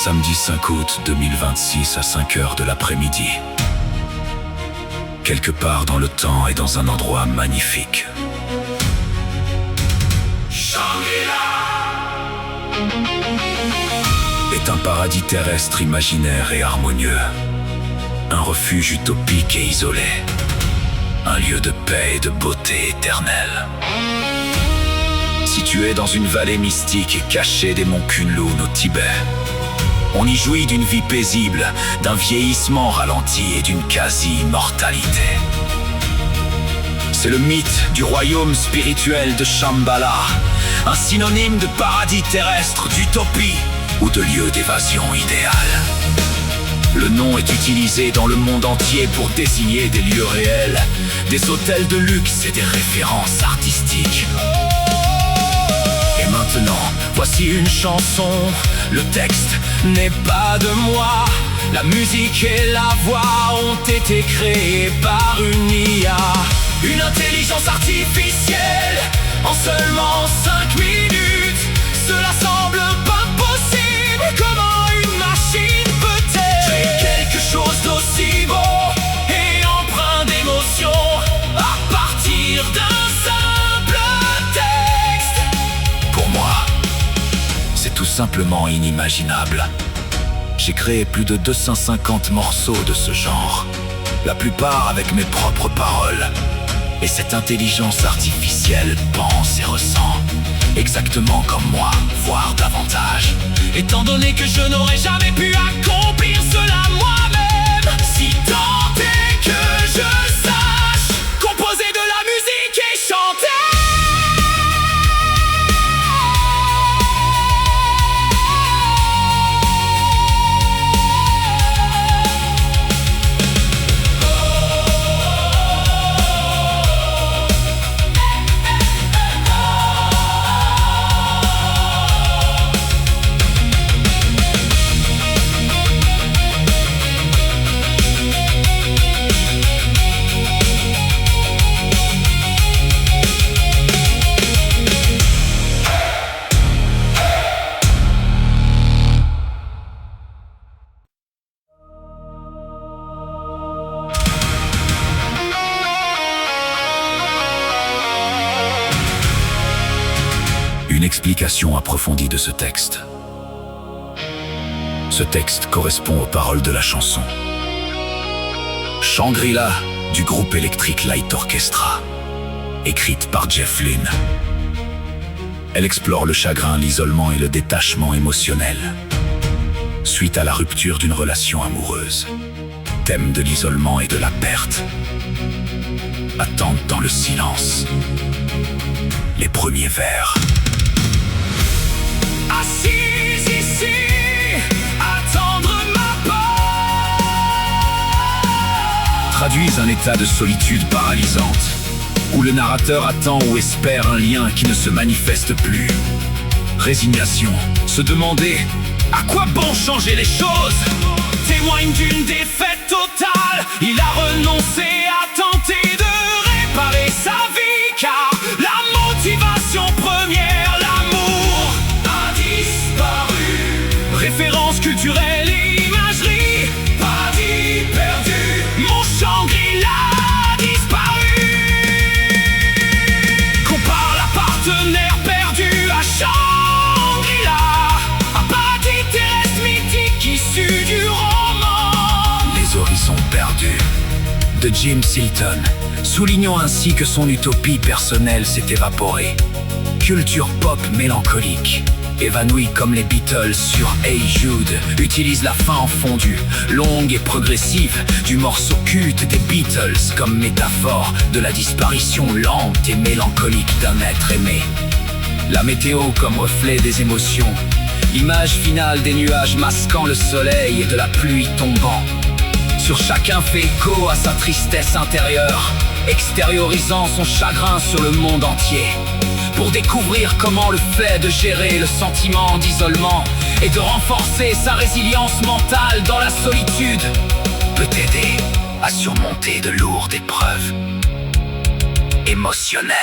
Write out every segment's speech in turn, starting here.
Samedi 5 août 2026 à 5 heures de l'après-midi. Quelque part dans le temps et dans un endroit magnifique. Shangri-La est un paradis terrestre imaginaire et harmonieux. Un refuge utopique et isolé. Un lieu de paix et de beauté éternelle. Situé dans une vallée mystique et cachée des monts Kunlun au Tibet. On y jouit d'une vie paisible, d'un vieillissement ralenti et d'une quasi-immortalité. C'est le mythe du royaume spirituel de Shambhala, un synonyme de paradis terrestre, d'utopie ou de lieu d'évasion idéal. Le nom est utilisé dans le monde entier pour désigner des lieux réels, des hôtels de luxe et des références artistiques. Et maintenant, voici une chanson. Le texte n'est pas de moi. La musique et la voix ont été créées par une IA. Une intelligence artificielle en seulement 5 minutes. Cela semble pas possible. Comment une machine peut-elle créer quelque chose d'aussi beau et empreint d'émotion à partir d'un simple texte? Pour moi, c'est tout simplement inimaginable. J'ai créé plus de 250 morceaux de ce genre, la plupart avec mes propres paroles. Et cette intelligence artificielle pense et ressent exactement comme moi, voire davantage. Étant donné que je n'aurais jamais pu accomplir cela moi-même, si tant est que je sache composer de la musique et chanter. Une explication approfondie de ce texte. Ce texte correspond aux paroles de la chanson Shangri-La du groupe Electric Light Orchestra, écrite par Jeff Lynne. Elle explore le chagrin, l'isolement et le détachement émotionnel suite à la rupture d'une relation amoureuse. Thème de l'isolement et de la perte. Attente dans le silence. Les premiers vers. Assise ici, attendre ma part, traduisent un état de solitude paralysante, où le narrateur attend ou espère un lien qui ne se manifeste plus. Résignation, se demander à quoi bon changer les choses, témoigne d'une défaite totale. Il a renoncé à tenter de réparer sa vie, car la motivation première, l'amour, référence culturelle et imagerie, paradis perdu, mon Shangri-La a disparu. Compare la partenaire perdue à Shangri-La, un paradis terrestre mythique issu du roman Les horizons perdus de Jim Silton, soulignant ainsi que son utopie personnelle s'est évaporée. Culture pop mélancolique, évanouie comme les Beatles sur Hey Jude, utilise la fin en fondu, longue et progressive, du morceau culte des Beatles comme métaphore de la disparition lente et mélancolique d'un être aimé. La météo comme reflet des émotions, image finale des nuages masquant le soleil et de la pluie tombant. Sur chacun fait écho à sa tristesse intérieure, extériorisant son chagrin sur le monde entier. Pour découvrir comment le fait de gérer le sentiment d'isolement et de renforcer sa résilience mentale dans la solitude peut aider à surmonter de lourdes épreuves émotionnelles.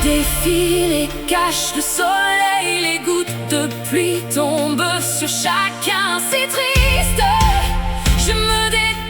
défile et cache le soleil. Les gouttes de pluie tombent sur chacun, c'est triste. Je me détends.